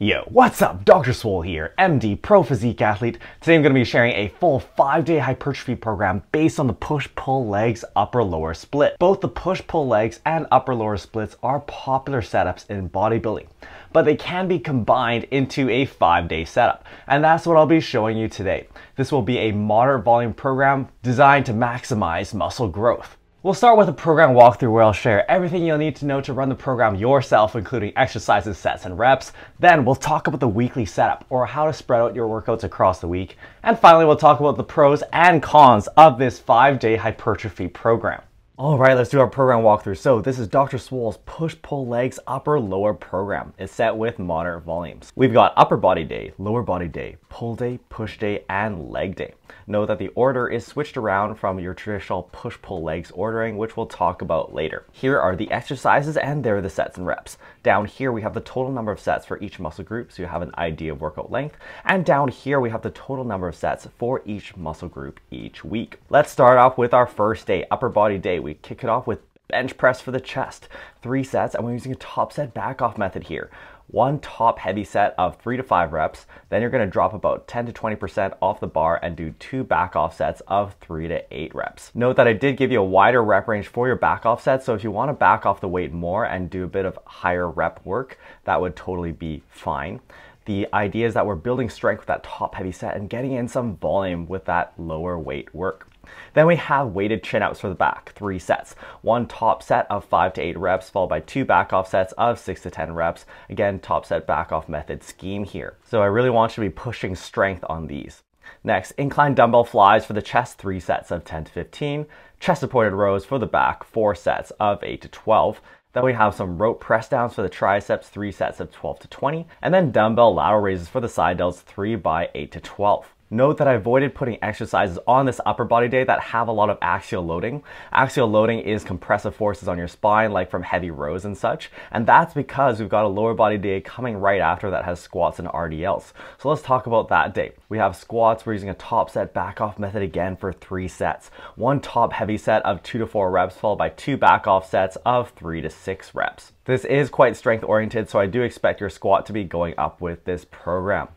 Yo, what's up? Dr. Swole here, MD, Pro Physique Athlete. Today I'm going to be sharing a full 5-day hypertrophy program based on the push-pull legs upper-lower split. Both the push-pull legs and upper-lower splits are popular setups in bodybuilding, but they can be combined into a 5-day setup, and that's what I'll be showing you today. This will be a moderate volume program designed to maximize muscle growth. We'll start with a program walkthrough where I'll share everything you'll need to know to run the program yourself, including exercises, sets, and reps. Then we'll talk about the weekly setup, or how to spread out your workouts across the week. And finally, we'll talk about the pros and cons of this 5-day hypertrophy program. Alright, let's do our program walkthrough. So this is Dr. Swole's push-pull legs upper-lower program. It's set with moderate volumes. We've got upper body day, lower body day, pull day, push day, and leg day. Note that the order is switched around from your traditional push-pull legs ordering, which we'll talk about later. Here are the exercises and there are the sets and reps. Down here we have the total number of sets for each muscle group, so you have an idea of workout length. And down here we have the total number of sets for each muscle group each week. Let's start off with our first day, upper body day. We kick it off with bench press for the chest, 3 sets, and we're using a top set back off method here. One top heavy set of 3 to 5 reps, then you're going to drop about 10 to 20% off the bar and do 2 back off sets of 3 to 8 reps. Note that I did give you a wider rep range for your back off sets, so if you want to back off the weight more and do a bit of higher rep work, that would totally be fine. The idea is that we're building strength with that top heavy set and getting in some volume with that lower weight work. Then we have weighted chin-ups for the back, 3 sets. One top set of 5 to 8 reps, followed by 2 back-off sets of 6 to 10 reps. Again, top set back-off method scheme here. So I really want you to be pushing strength on these. Next, incline dumbbell flies for the chest, 3 sets of 10 to 15. Chest-supported rows for the back, 4 sets of 8 to 12. Then we have some rope press downs for the triceps, 3 sets of 12 to 20. And then dumbbell lateral raises for the side delts, 3 by 8 to 12. Note that I avoided putting exercises on this upper body day that have a lot of axial loading. Axial loading is compressive forces on your spine, like from heavy rows and such. And that's because we've got a lower body day coming right after that has squats and RDLs. So let's talk about that day. We have squats. We're using a top set back off method again for 3 sets. One top heavy set of 2 to 4 reps, followed by 2 back off sets of 3 to 6 reps. This is quite strength oriented, so I do expect your squat to be going up with this program.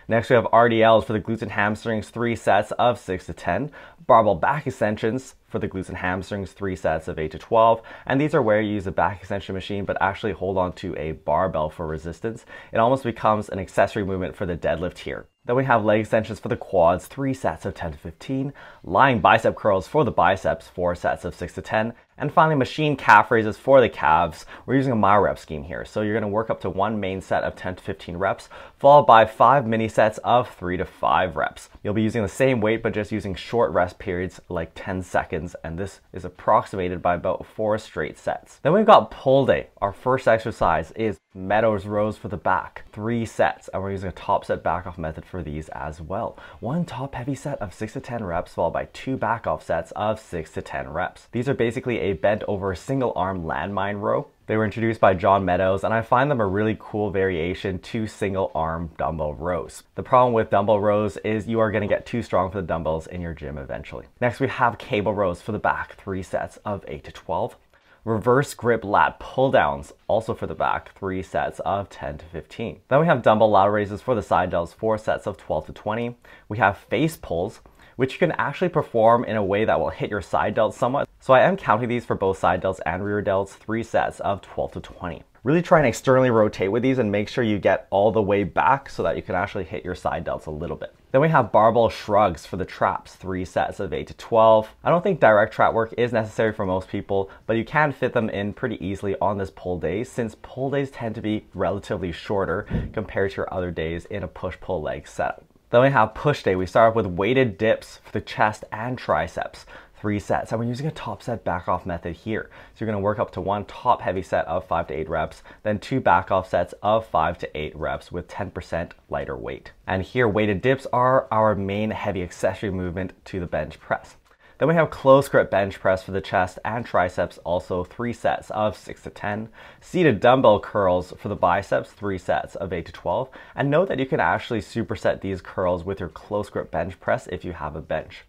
Next, we have RDLs for the glutes and hamstrings, 3 sets of 6 to 10. Barbell back extensions for the glutes and hamstrings, 3 sets of 8 to 12. And these are where you use a back extension machine, but actually hold on to a barbell for resistance. It almost becomes an accessory movement for the deadlift here. Then we have leg extensions for the quads, 3 sets of 10 to 15. Lying bicep curls for the biceps, 4 sets of 6 to 10. And finally, machine calf raises for the calves. We're using a myo-rep scheme here. So you're going to work up to 1 main set of 10 to 15 reps, followed by 5 mini sets of 3 to 5 reps. You'll be using the same weight, but just using short rest periods like 10 seconds. And this is approximated by about 4 straight sets. Then we've got pull day. Our first exercise is Meadows rows for the back, 3 sets. And we're using a top set back off method for these as well. One top heavy set of 6 to 10 reps, followed by 2 back off sets of 6 to 10 reps. These are basically a bent over single arm landmine row. They were introduced by John Meadows, and I find them a really cool variation to single arm dumbbell rows. The problem with dumbbell rows is you are going to get too strong for the dumbbells in your gym eventually. Next, we have cable rows for the back, 3 sets of 8 to 12. Reverse grip lat pull downs, also for the back, 3 sets of 10 to 15. Then we have dumbbell lateral raises for the side delts, 4 sets of 12 to 20. We have face pulls, which you can actually perform in a way that will hit your side delts somewhat. So I am counting these for both side delts and rear delts, 3 sets of 12 to 20. Really try and externally rotate with these and make sure you get all the way back so that you can actually hit your side delts a little bit. Then we have barbell shrugs for the traps, 3 sets of 8 to 12. I don't think direct trap work is necessary for most people, but you can fit them in pretty easily on this pull day, since pull days tend to be relatively shorter compared to your other days in a push-pull leg setup. Then we have push day. We start off with weighted dips for the chest and triceps, 3 sets, and we're using a top set back off method here. So you're going to work up to 1 top heavy set of 5 to 8 reps, then 2 back off sets of 5 to 8 reps with 10% lighter weight. And here weighted dips are our main heavy accessory movement to the bench press. Then we have close grip bench press for the chest and triceps, also 3 sets of 6 to 10. Seated dumbbell curls for the biceps, 3 sets of 8 to 12. And note that you can actually superset these curls with your close grip bench press if you have a bench.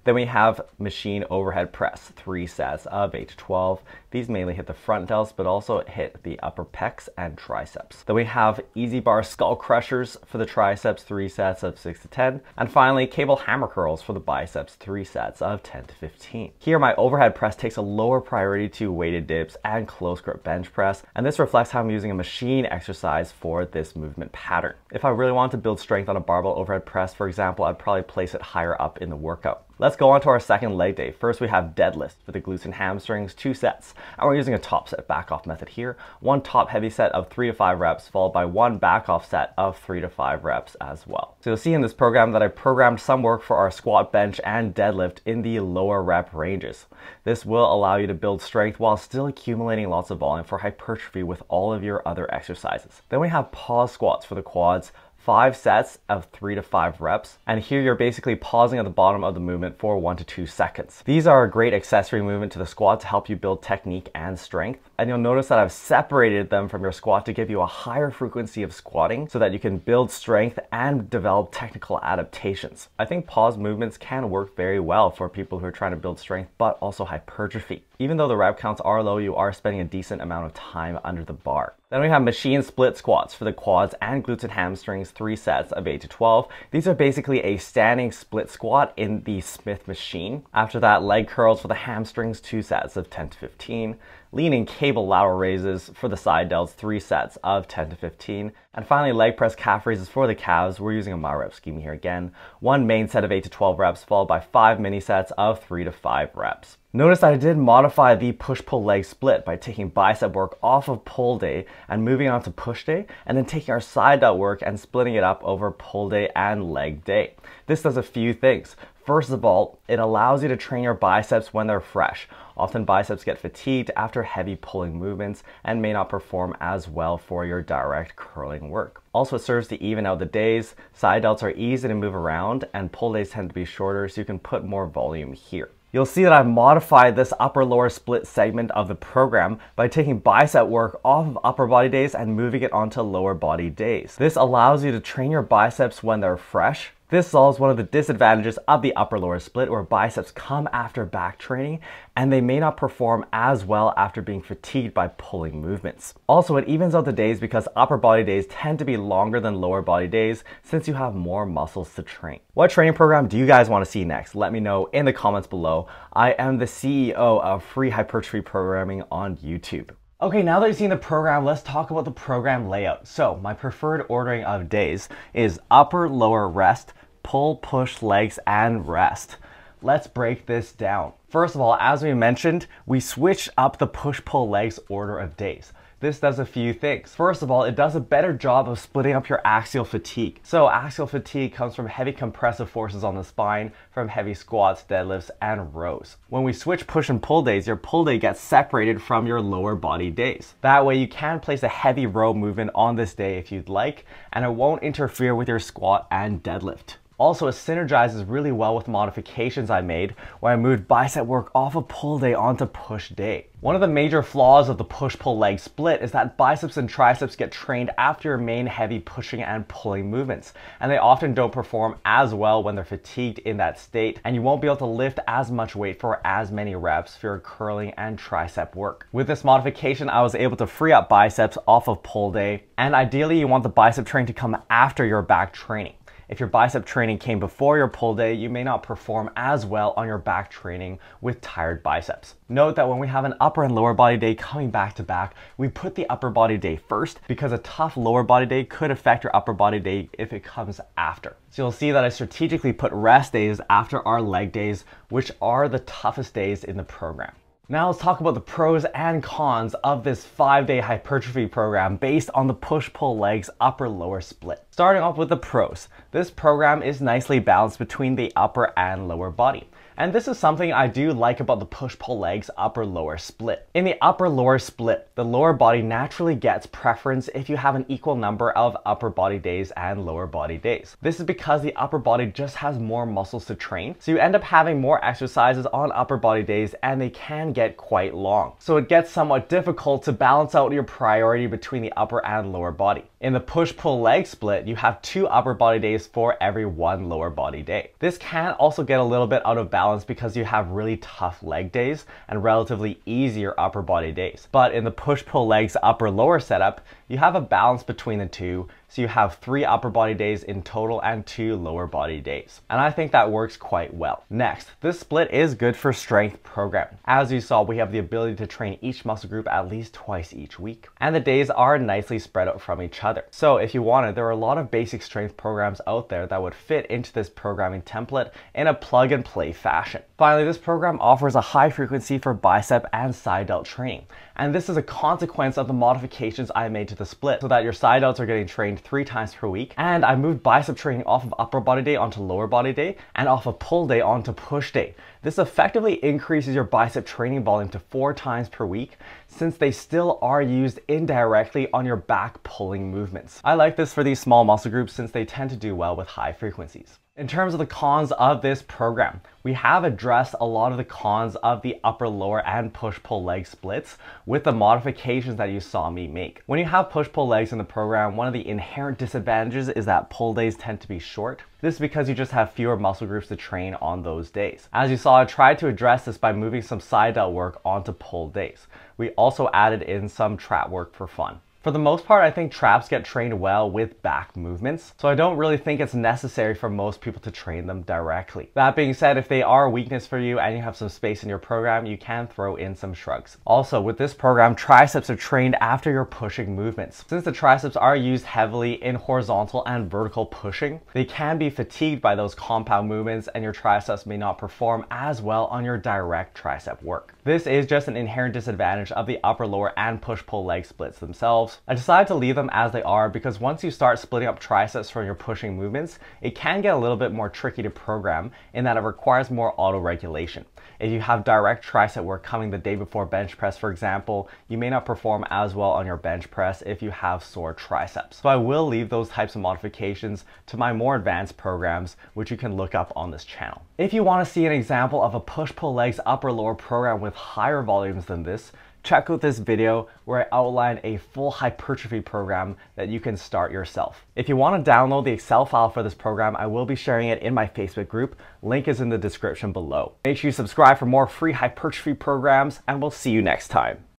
Then we have machine overhead press, 3 sets of 8 to 12. These mainly hit the front delts, but also hit the upper pecs and triceps. Then we have easy bar skull crushers for the triceps, 3 sets of 6 to 10. And finally, cable hammer curls for the biceps, 3 sets of 10 to 15. Here, my overhead press takes a lower priority to weighted dips and close grip bench press, and this reflects how I'm using a machine exercise for this movement pattern. If I really want to build strength on a barbell overhead press, for example, I'd probably place it higher up in the workout. Let's go on to our second leg day. First, we have deadlift for the glutes and hamstrings, 2 sets. And we're using a top set back off method here. 1 top heavy set of 3 to 5 reps, followed by 1 back off set of 3 to 5 reps as well. So you'll see in this program that I programmed some work for our squat, bench, and deadlift in the lower rep ranges. This will allow you to build strength while still accumulating lots of volume for hypertrophy with all of your other exercises. Then we have pause squats for the quads, 5 sets of 3 to 5 reps. And here you're basically pausing at the bottom of the movement for 1 to 2 seconds. These are a great accessory movement to the squat to help you build technique and strength. And you'll notice that I've separated them from your squat to give you a higher frequency of squatting so that you can build strength and develop technical adaptations. I think pause movements can work very well for people who are trying to build strength, but also hypertrophy. Even though the rep counts are low, you are spending a decent amount of time under the bar. Then we have machine split squats for the quads and glutes and hamstrings, 3 sets of 8 to 12. These are basically a standing split squat in the Smith machine. After that, leg curls for the hamstrings, 2 sets of 10 to 15. Leaning cable lateral raises for the side delts, 3 sets of 10 to 15. And finally, leg press calf raises for the calves. We're using a MyRep scheme here again. 1 main set of 8 to 12 reps, followed by 5 mini sets of 3 to 5 reps. Notice that I did modify the push-pull leg split by taking bicep work off of pull day and moving on to push day, and then taking our side delt work and splitting it up over pull day and leg day. This does a few things. First of all, it allows you to train your biceps when they're fresh. Often biceps get fatigued after heavy pulling movements and may not perform as well for your direct curling work. Also, it serves to even out the days. Side delts are easy to move around and pull days tend to be shorter, so you can put more volume here. You'll see that I've modified this upper-lower split segment of the program by taking bicep work off of upper body days and moving it onto lower body days. This allows you to train your biceps when they're fresh. This solves one of the disadvantages of the upper-lower split, where biceps come after back training and they may not perform as well after being fatigued by pulling movements. Also, it evens out the days because upper body days tend to be longer than lower body days since you have more muscles to train. What training program do you guys want to see next? Let me know in the comments below. I am the CEO of Free Hypertrophy Programming on YouTube. Okay, now that you've seen the program, let's talk about the program layout. So my preferred ordering of days is upper, lower, rest, pull, push, legs, and rest. Let's break this down. First of all, as we mentioned, we switched up the push-pull legs order of days. This does a few things. First of all, it does a better job of splitting up your axial fatigue. So axial fatigue comes from heavy compressive forces on the spine, from heavy squats, deadlifts, and rows. When we switch push and pull days, your pull day gets separated from your lower body days. That way you can place a heavy row movement on this day if you'd like, and it won't interfere with your squat and deadlift. Also, it synergizes really well with modifications I made where I moved bicep work off of pull day onto push day. One of the major flaws of the push-pull leg split is that biceps and triceps get trained after your main heavy pushing and pulling movements, and they often don't perform as well when they're fatigued in that state, and you won't be able to lift as much weight for as many reps for your curling and tricep work. With this modification, I was able to free up biceps off of pull day, and ideally you want the bicep training to come after your back training. If your bicep training came before your pull day, you may not perform as well on your back training with tired biceps. Note that when we have an upper and lower body day coming back to back, we put the upper body day first because a tough lower body day could affect your upper body day if it comes after. So you'll see that I strategically put rest days after our leg days, which are the toughest days in the program. Now let's talk about the pros and cons of this 5-day hypertrophy program based on the push-pull legs upper-lower split. Starting off with the pros, this program is nicely balanced between the upper and lower body. And this is something I do like about the push-pull legs upper-lower split. In the upper-lower split, the lower body naturally gets preference if you have an equal number of upper body days and lower body days. This is because the upper body just has more muscles to train, so you end up having more exercises on upper body days and they can get quite long. So it gets somewhat difficult to balance out your priority between the upper and lower body. In the push-pull leg split, you have 2 upper body days for every 1 lower body day. This can also get a little bit out of balance because you have really tough leg days and relatively easier upper body days. But in the push-pull legs upper-lower setup, you have a balance between the two, so you have 3 upper body days in total and 2 lower body days. And I think that works quite well. Next, this split is good for strength programming. As you saw, we have the ability to train each muscle group at least twice each week. And the days are nicely spread out from each other. So if you wanted, there are a lot of basic strength programs out there that would fit into this programming template in a plug and play fashion. Finally, this program offers a high frequency for bicep and side delt training. And this is a consequence of the modifications I made to the split so that your side delts are getting trained 3 times per week. And I moved bicep training off of upper body day onto lower body day and off of pull day onto push day. This effectively increases your bicep training volume to 4 times per week, since they still are used indirectly on your back pulling movements. I like this for these small muscle groups since they tend to do well with high frequencies. In terms of the cons of this program, we have addressed a lot of the cons of the upper, lower, and push-pull leg splits with the modifications that you saw me make. When you have push-pull legs in the program, one of the inherent disadvantages is that pull days tend to be short. This is because you just have fewer muscle groups to train on those days. As you saw, I tried to address this by moving some side delt work onto pull days. We also added in some trap work for fun. For the most part, I think traps get trained well with back movements, so I don't really think it's necessary for most people to train them directly. That being said, if they are a weakness for you and you have some space in your program, you can throw in some shrugs. Also, with this program, triceps are trained after your pushing movements. Since the triceps are used heavily in horizontal and vertical pushing, they can be fatigued by those compound movements and your triceps may not perform as well on your direct tricep work. This is just an inherent disadvantage of the upper, lower, and push-pull leg splits themselves. I decided to leave them as they are because once you start splitting up triceps from your pushing movements, it can get a little bit more tricky to program in that it requires more auto-regulation. If you have direct tricep work coming the day before bench press, for example, you may not perform as well on your bench press if you have sore triceps. So I will leave those types of modifications to my more advanced programs, which you can look up on this channel. If you want to see an example of a push-pull legs upper-lower program with higher volumes than this, check out this video where I outline a full hypertrophy program that you can start yourself. If you want to download the Excel file for this program, I will be sharing it in my Facebook group. Link is in the description below. Make sure you subscribe for more free hypertrophy programs, and we'll see you next time.